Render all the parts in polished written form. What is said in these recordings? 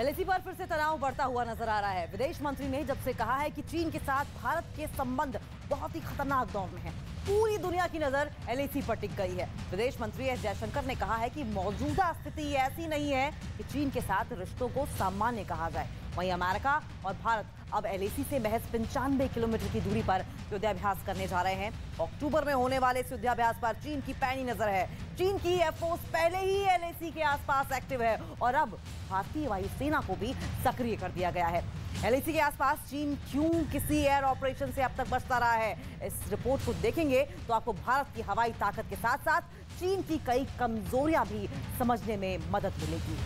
LAC पर फिर से तनाव बढ़ता हुआ नजर आ रहा है। विदेश मंत्री ने जब से कहा है कि चीन के साथ भारत के संबंध बहुत ही खतरनाक दौर में हैं, पूरी दुनिया की नजर एलएसी पर टिक गई है। विदेश मंत्री एस जयशंकर ने कहा है कि मौजूदा स्थिति ऐसी नहीं है कि चीन के साथ रिश्तों को सामान्य कहा जाए। वहीं अमेरिका और भारत अब एलएसी से महज 95 किलोमीटर की दूरी पर युद्धाभ्यास करने जा रहे हैं। अक्टूबर में होने वाले इस युद्धाभ्यास पर चीन की पैनी नजर है। चीन की एयरफोर्स पहले ही एलएसी के आसपास एक्टिव है और अब भारतीय वायुसेना को भी सक्रिय कर दिया गया है। एलएसी के आसपास चीन क्यों किसी एयर ऑपरेशन से अब तक बचता रहा है, इस रिपोर्ट को देखेंगे तो आपको भारत की हवाई ताकत के साथ साथ चीन की कई कमजोरियां भी समझने में मदद मिलेगी।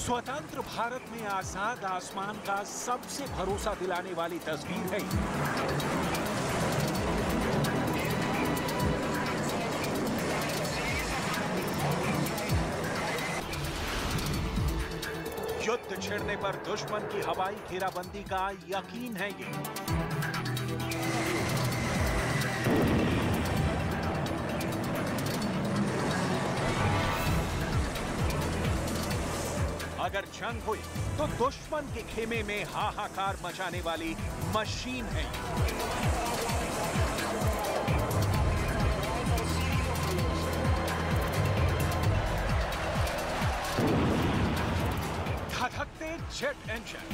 स्वतंत्र भारत में आजाद आसमान का सबसे भरोसा दिलाने वाली तस्वीर है। युद्ध छिड़ने पर दुश्मन की हवाई घेराबंदी का यकीन है ये। अगर जंग हुई तो दुश्मन के खेमे में हाहाकार मचाने वाली मशीन है। धधकते जेट इंजन,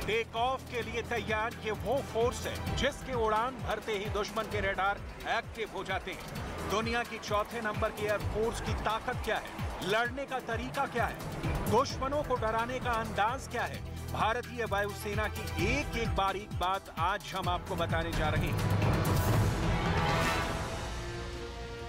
टेक ऑफ के लिए तैयार ये वो फोर्स है जिसके उड़ान भरते ही दुश्मन के रडार एक्टिव हो जाते हैं। दुनिया की चौथे नंबर की एयरफोर्स की ताकत क्या है, लड़ने का तरीका क्या है, दुश्मनों को डराने का अंदाज क्या है, भारतीय वायुसेना की एक एक बारीक बात आज हम आपको बताने जा रहे हैं।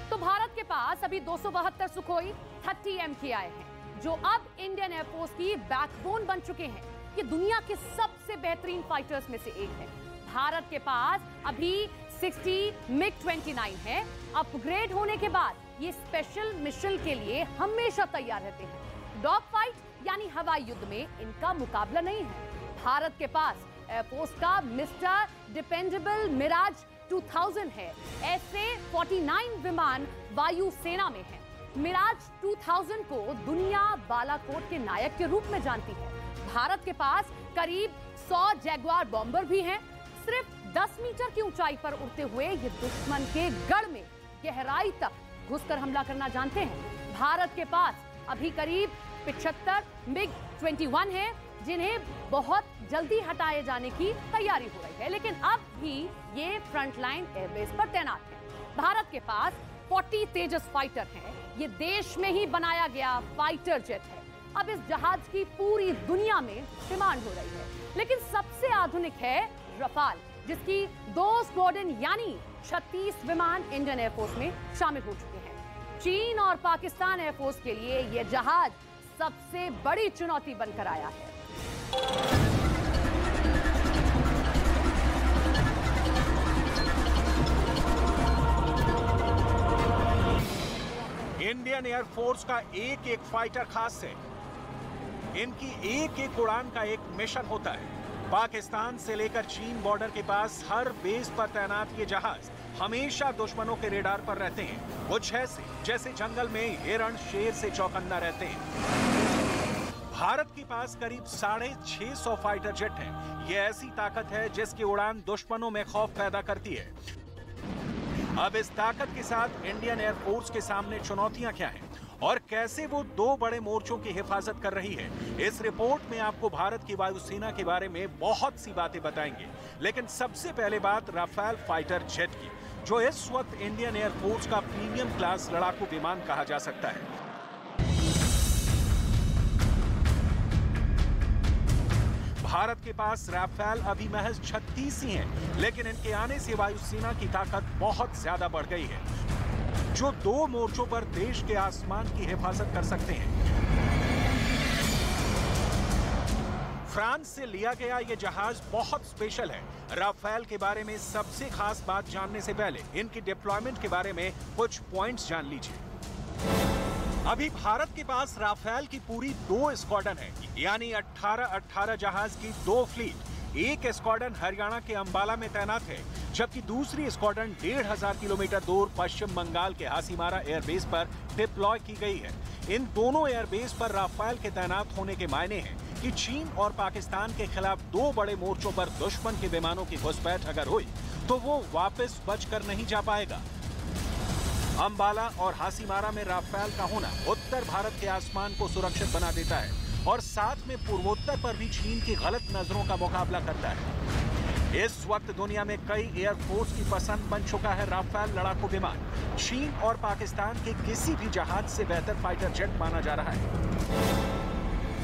तो भारत के पास अभी 272 सुखोई 30M की आए हैं, जो अब इंडियन एयरफोर्स की बैकबोन बन चुके हैं। ये दुनिया के सबसे बेहतरीन फाइटर्स में से एक है। भारत के पास अभी 60 MiG-29 है। अपग्रेड होने के बाद ये स्पेशल मिशन के लिए हमेशा तैयार रहते हैं। डॉग फाइट यानी हवाई युद्ध में इनका मुकाबला नहीं है। भारत के पास एयरफोर्स का मिस्टर डिपेंडेबल मिराज 2000 है। ऐसे 49 विमान वायुसेना में हैं। मिराज 2000 को दुनिया बालाकोट के नायक के रूप में जानती है। भारत के पास करीब 100 जैगुआर बॉम्बर भी हैं। सिर्फ 10 मीटर की ऊंचाई पर उड़ते हुए ये दुश्मन के गढ़ में गहराई तक घुसकर हमला करना जानते हैं। भारत के पास अभी करीब 75 MiG-21 है, जिन्हें बहुत जल्दी हटाए जाने की तैयारी हो रही है, लेकिन अब भी ये फ्रंटलाइन एयरबेस पर तैनात है। भारत के पास 40 तेजस फाइटर हैं। ये देश में ही बनाया गया फाइटर जेट है। अब इस जहाज की पूरी दुनिया में डिमांड हो रही है, लेकिन सबसे आधुनिक है रफाल, जिसकी 2 स्क्वाड्रन यानी 36 विमान इंडियन एयरफोर्स में शामिल हो चुके हैं। चीन और पाकिस्तान एयरफोर्स के लिए यह जहाज सबसे बड़ी चुनौती बनकर आया है। इंडियन एयरफोर्स का एक एक फाइटर खास है। इनकी एक एक उड़ान का एक मिशन होता है। पाकिस्तान से लेकर चीन बॉर्डर के पास हर बेस पर तैनात ये जहाज हमेशा दुश्मनों के रेडार पर रहते हैं। कुछ ऐसे जैसे जंगल में हिरण शेर से चौकन्ना रहते हैं। भारत के पास करीब 650 फाइटर जेट हैं। ये ऐसी ताकत है जिसकी उड़ान दुश्मनों में खौफ पैदा करती है। अब इस ताकत के साथ इंडियन एयरफोर्स के सामने चुनौतियां क्या हैं और कैसे वो 2 बड़े मोर्चों की हिफाजत कर रही है, इस रिपोर्ट में आपको भारत की वायुसेना के बारे में बहुत सी बातें बताएंगे। लेकिन सबसे पहले बात राफेल फाइटर जेट की, जो इस वक्त इंडियन एयरफोर्स का प्रीमियम क्लास लड़ाकू विमान कहा जा सकता है। भारत के पास राफेल अभी महज 36 ही हैं, लेकिन इनके आने से वायुसेना की ताकत बहुत ज्यादा बढ़ गई है, जो 2 मोर्चों पर देश के आसमान की हिफाजत कर सकते हैं। फ्रांस से लिया गया ये जहाज बहुत स्पेशल है। राफेल के बारे में सबसे खास बात जानने से पहले इनकी डिप्लॉयमेंट के बारे में कुछ पॉइंट्स जान लीजिए। अभी भारत के पास राफेल की पूरी 2 स्क्वाड्रन है, यानी 18 जहाज की 2 फ्लीट। एक स्क्वाड्रन हरियाणा के अंबाला में तैनात है, जबकि दूसरी स्क्वाड्रन 1500 किलोमीटर दूर पश्चिम बंगाल के हासीमारा एयरबेस पर डिप्लॉय की गई है। इन दोनों एयरबेस पर राफेल के तैनात होने के मायने हैं कि चीन और पाकिस्तान के खिलाफ 2 बड़े मोर्चों पर दुश्मन के विमानों की घुसपैठ अगर हुई तो वो वापस बचकर नहीं जा पाएगा। अंबाला और हासीमारा में राफेल का होना उत्तर भारत के आसमान को सुरक्षित बना देता है और साथ में पूर्वोत्तर पर भी चीन की गलत नजरों का मुकाबला करता है। इस वक्त दुनिया में कई एयरफोर्स की पसंद बन चुका है राफेल लड़ाकू विमान। चीन और पाकिस्तान के किसी भी जहाज से बेहतर फाइटर जेट माना जा रहा है।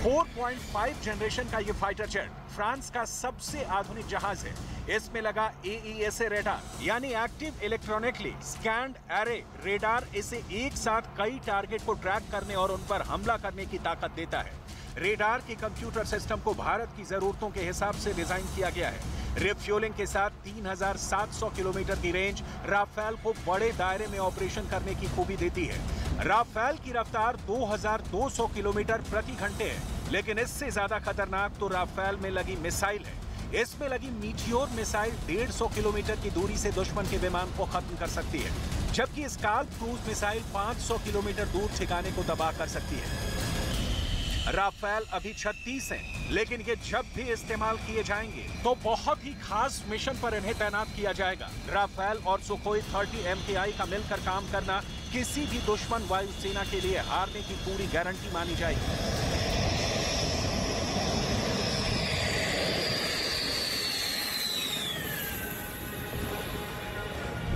4.5 जनरेशन का ये फाइटर जेट फ्रांस का सबसे आधुनिक जहाज है। इसमें लगा AESA रेडार, यानी active electronically scanned array radar इसे एक साथ कई टारगेट को ट्रैक करने और उन पर हमला करने की ताकत देता है। रेडार के कंप्यूटर सिस्टम को भारत की जरूरतों के हिसाब से डिजाइन किया गया है। रिफ्यूलिंग के साथ 3700 किलोमीटर की रेंज राफेल को बड़े दायरे में ऑपरेशन करने की खूबी देती है। राफेल की रफ्तार 2200 किलोमीटर प्रति घंटे है, लेकिन इससे ज्यादा खतरनाक तो राफेल में लगी मिसाइल है। इसमें लगी मीटियोर मिसाइल 150 किलोमीटर की दूरी से दुश्मन के विमान को खत्म कर सकती है, जबकि स्काल्प क्रूज मिसाइल 500 किलोमीटर दूर ठिकाने को तबाह कर सकती है। राफेल अभी 36 हैं, लेकिन ये जब भी इस्तेमाल किए जाएंगे तो बहुत ही खास मिशन पर इन्हें तैनात किया जाएगा। राफेल और सुखोई 30 MKI का मिलकर काम करना किसी भी दुश्मन वायुसेना के लिए हारने की पूरी गारंटी मानी जाएगी।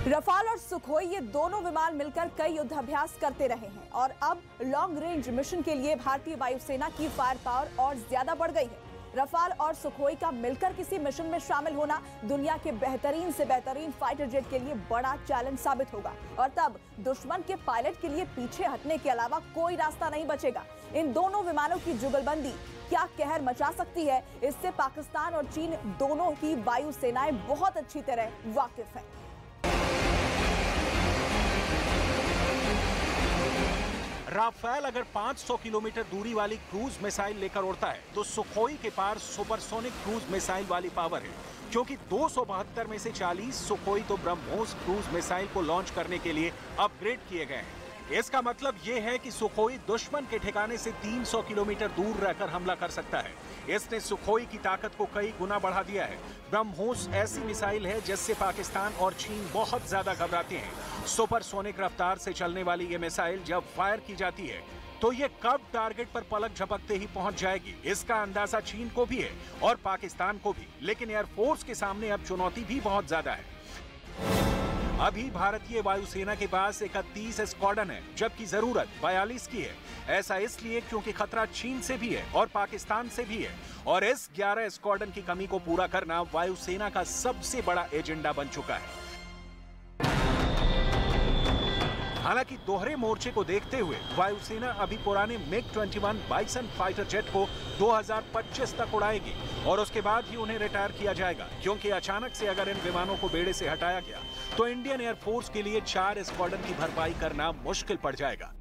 रफाल और सुखोई ये दोनों विमान मिलकर कई युद्धाभ्यास करते रहे हैं और अब लॉन्ग रेंज मिशन के लिए भारतीय वायुसेना की फायर पावर और ज्यादा बढ़ गई है। रफाल और सुखोई का मिलकर किसी मिशन में शामिल होना दुनिया के बेहतरीन से बेहतरीन फाइटर जेट के लिए बड़ा चैलेंज साबित होगा और तब दुश्मन के पायलट के लिए पीछे हटने के अलावा कोई रास्ता नहीं बचेगा। इन दोनों विमानों की जुगलबंदी क्या कहर मचा सकती है, इससे पाकिस्तान और चीन दोनों की वायुसेनाएं बहुत अच्छी तरह वाकिफ है। राफेल अगर 500 किलोमीटर दूरी वाली क्रूज मिसाइल लेकर उड़ता है तो सुखोई के पास सुपरसोनिक क्रूज मिसाइल वाली पावर है, क्योंकि 272 में से 40 सुखोई तो ब्रह्मोस क्रूज मिसाइल को लॉन्च करने के लिए अपग्रेड किए गए हैं। इसका मतलब यह है कि सुखोई दुश्मन के ठिकाने से 300 किलोमीटर दूर रहकर हमला कर सकता है। इसने सुखोई की ताकत को कई गुना बढ़ा दिया है। ब्रह्मोस ऐसी मिसाइल है जिससे पाकिस्तान और चीन बहुत ज्यादा घबराते हैं। सुपरसोनिक रफ्तार से चलने वाली ये मिसाइल जब फायर की जाती है तो ये कब टारगेट पर पलक झपकते ही पहुंच जाएगी, इसका अंदाजा चीन को भी है और पाकिस्तान को भी। लेकिन एयरफोर्स के सामने अब चुनौती भी बहुत ज्यादा है। अभी भारतीय वायुसेना के पास 31 स्क्वाड्रन है, जबकि जरूरत 42 की है। ऐसा इसलिए क्योंकि खतरा चीन से भी है और पाकिस्तान से भी है, और इस 11 स्क्वाड्रन की कमी को पूरा करना वायुसेना का सबसे बड़ा एजेंडा बन चुका है। हालांकि दोहरे मोर्चे को देखते हुए वायुसेना अभी पुराने MiG-21 बाइसन फाइटर जेट को 2025 तक उड़ाएगी और उसके बाद ही उन्हें रिटायर किया जाएगा, क्योंकि अचानक से अगर इन विमानों को बेड़े से हटाया गया तो इंडियन एयरफोर्स के लिए 4 स्क्वाड्रन की भरपाई करना मुश्किल पड़ जाएगा।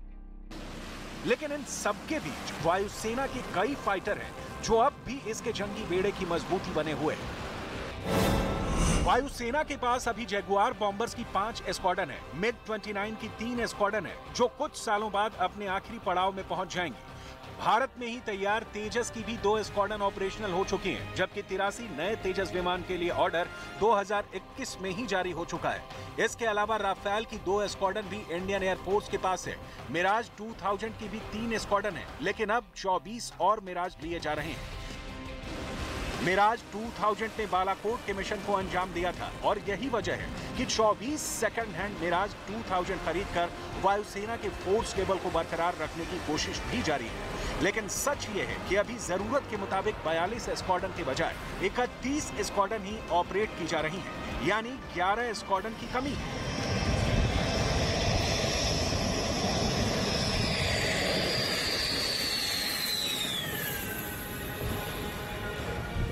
लेकिन इन सबके बीच वायुसेना के कई फाइटर हैं जो अब भी इसके जंगी बेड़े की मजबूती बने हुए हैं। वायुसेना के पास अभी जैगुआर बॉम्बर्स की 5 स्क्वाड्रन है, MiG-29 की 3 स्क्वाड्रन है जो कुछ सालों बाद अपने आखिरी पड़ाव में पहुंच जाएंगी। भारत में ही तैयार तेजस की भी 2 स्क्वाड्रन ऑपरेशनल हो चुकी हैं, जबकि 83 नए तेजस विमान के लिए ऑर्डर 2021 में ही जारी हो चुका है। इसके अलावा राफेल की 2 स्क्वाड्रन भी इंडियन एयरफोर्स के पास है। मिराज 2000 की भी 3 स्क्वाड्रन है, लेकिन अब 24 और मिराज लिए जा रहे हैं। मिराज 2000 ने बालाकोट के मिशन को अंजाम दिया था और यही वजह है कि 24 सेकंड हैंड मिराज 2000 खरीदकर वायुसेना के फोर्स लेवल को बरकरार रखने की कोशिश भी जारी है। लेकिन सच ये है कि अभी जरूरत के मुताबिक 42 स्क्वाड्रन के बजाय 31 स्क्वाड्रन ही ऑपरेट की जा रही हैं, यानी 11 स्क्वाड्रन की कमी है।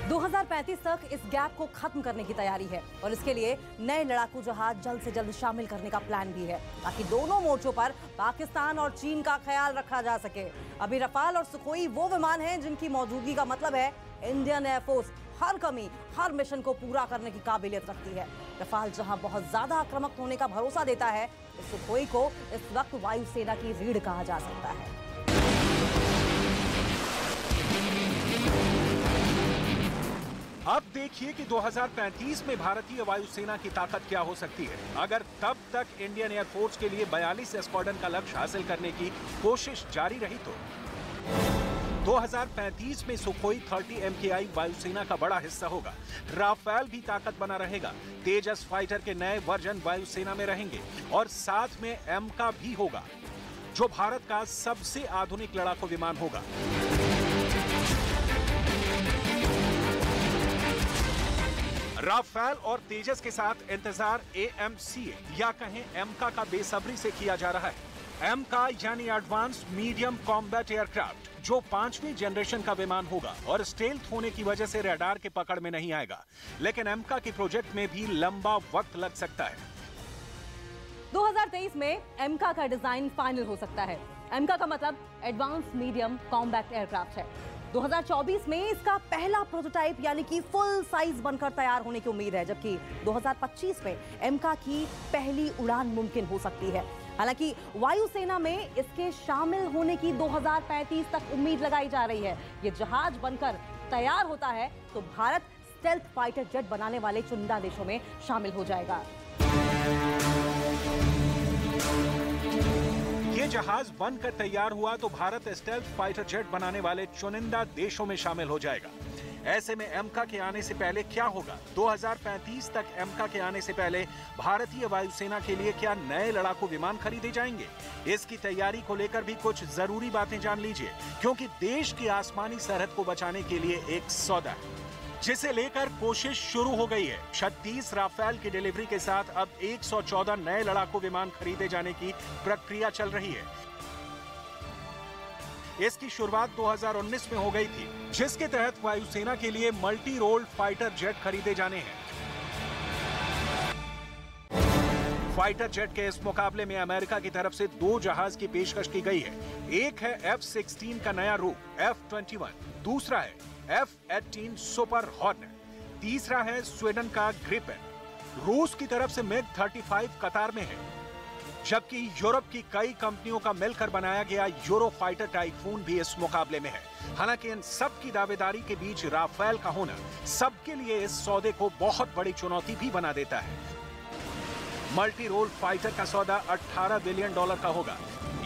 2035 तक इस गैप को खत्म करने की तैयारी है और इसके लिए नए लड़ाकू जहाज जल्द से जल्द शामिल करने का प्लान भी है ताकि दोनों मोर्चों पर पाकिस्तान और चीन का ख्याल रखा जा सके। अभी रफाल और सुखोई वो विमान हैं जिनकी मौजूदगी का मतलब है इंडियन एयरफोर्स हर कमी, हर मिशन को पूरा करने की काबिलियत रखती है। रफाल जहां बहुत ज्यादा आक्रामक होने का भरोसा देता है, तो सुखोई को इस वक्त वायुसेना की रीढ़ कहा जा सकता है। अब देखिए कि 2035 में भारतीय वायुसेना की ताकत क्या हो सकती है अगर तब तक इंडियन एयरफोर्स के लिए 42 स्क्वाड्रन का लक्ष्य हासिल करने की कोशिश जारी रही तो। 2035 में सुखोई 30 MKI वायुसेना का बड़ा हिस्सा होगा। राफेल भी ताकत बना रहेगा। तेजस फाइटर के नए वर्जन वायुसेना में रहेंगे और साथ में एमका भी होगा, जो भारत का सबसे आधुनिक लड़ाकू विमान होगा। राफेल और तेजस के साथ इंतजार AMCA या कहें एमका का बेसब्री से किया जा रहा है। एमका यानी एडवांस मीडियम कॉम्बैट एयरक्राफ्ट, जो 5वीं जनरेशन का विमान होगा और स्टेल्थ होने की वजह से रडार के पकड़ में नहीं आएगा, लेकिन एमका के प्रोजेक्ट में भी लंबा वक्त लग सकता है। 2023 में एमका का डिजाइन फाइनल हो सकता है। एमका का मतलब एडवांस मीडियम कॉम्बैट एयरक्राफ्ट है। 2024 में इसका पहला प्रोटोटाइप यानी कि फुल साइज बनकर तैयार होने की उम्मीद है, जबकि 2025 में एमका की पहली उड़ान मुमकिन हो सकती है। हालांकि वायुसेना में इसके शामिल होने की 2035 तक उम्मीद लगाई जा रही है। ये जहाज बनकर तैयार होता है तो भारत स्टेल्थ फाइटर जेट बनाने वाले चुनिंदा देशों में शामिल हो जाएगा। ये जहाज बनकर तैयार हुआ तो भारत स्टेल्थ फाइटर जेट बनाने वाले चुनिंदा देशों में शामिल हो जाएगा। ऐसे में एमका के आने से पहले क्या होगा? 2035 तक एमका के आने से पहले भारतीय वायुसेना के लिए क्या नए लड़ाकू विमान खरीदे जाएंगे? इसकी तैयारी को लेकर भी कुछ जरूरी बातें जान लीजिए, क्योंकि देश की आसमानी सरहद को बचाने के लिए एक सौदा है जिसे लेकर कोशिश शुरू हो गई है। 36 राफेल की डिलीवरी के साथ अब 114 नए लड़ाकू विमान खरीदे जाने की प्रक्रिया चल रही है। इसकी शुरुआत 2019 में हो गई थी, जिसके तहत वायुसेना के लिए मल्टी रोल फाइटर जेट खरीदे जाने हैं। फाइटर जेट के इस मुकाबले में अमेरिका की तरफ से 2 जहाज की पेशकश की गई है। एक है F-16 का नया रूप F-21, दूसरा है F-18 सुपर हॉर्नेट, तीसरा है स्वीडन का ग्रिपेन। रूस की तरफ से MiG-35 कतार में है, जबकि यूरोप की कई कंपनियों का मिलकर बनाया गया यूरो फाइटर टाइफून भी इस मुकाबले में है। हालांकि इन सब की दावेदारी के बीच राफेल का होना सबके लिए इस सौदे को बहुत बड़ी चुनौती भी बना देता है। मल्टी रोल फाइटर का सौदा $18 बिलियन का होगा,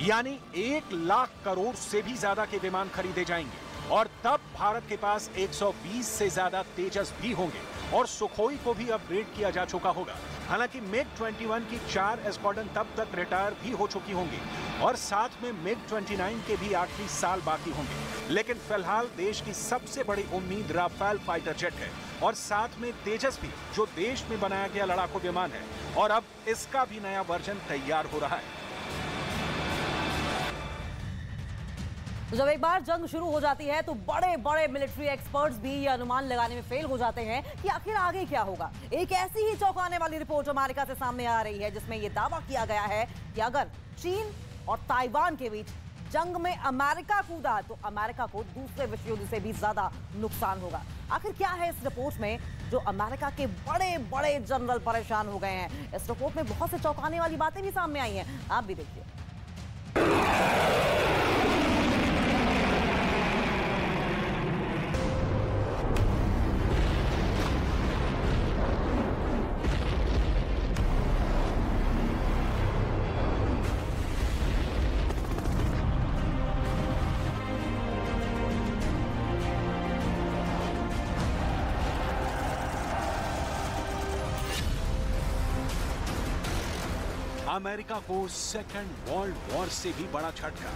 यानी 1 लाख करोड़ से भी ज्यादा के विमान खरीदे जाएंगे और तब भारत के पास 120 से ज्यादा तेजस भी होंगे और सुखोई को भी अपग्रेड किया जा चुका होगा। हालांकि MiG-21 की 4 स्क्वाड्रन तब तक रिटायर भी हो चुकी होंगी और साथ में MiG-29 के भी आखिरी साल बाकी होंगे। लेकिन फिलहाल देश की सबसे बड़ी उम्मीद राफेल फाइटर जेट है और साथ में तेजस भी, जो देश में बनाया गया लड़ाकू विमान है और अब इसका भी नया वर्जन तैयार हो रहा है। तो जब एक बार जंग शुरू हो जाती है तो बड़े बड़े मिलिट्री एक्सपर्ट्स भी ये अनुमान लगाने में फेल हो जाते हैं कि आखिर आगे क्या होगा। एक ऐसी ही चौंकाने वाली रिपोर्ट अमेरिका से सामने आ रही है, जिसमें यह दावा किया गया है कि अगर चीन और ताइवान के बीच जंग में अमेरिका कूदा तो अमेरिका को दूसरे विश्व युद्ध से भी ज्यादा नुकसान होगा। आखिर क्या है इस रिपोर्ट में जो अमेरिका के बड़े बड़े जनरल परेशान हो गए हैं? इस रिपोर्ट में बहुत से चौंकाने वाली बातें भी सामने आई हैं, आप भी देखिए। अमेरिका को सेकेंड वर्ल्ड वॉर से भी बड़ा झटका।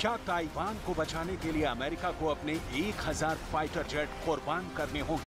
क्या ताइवान को बचाने के लिए अमेरिका को अपने 1000 फाइटर जेट कुर्बान करने होंगे?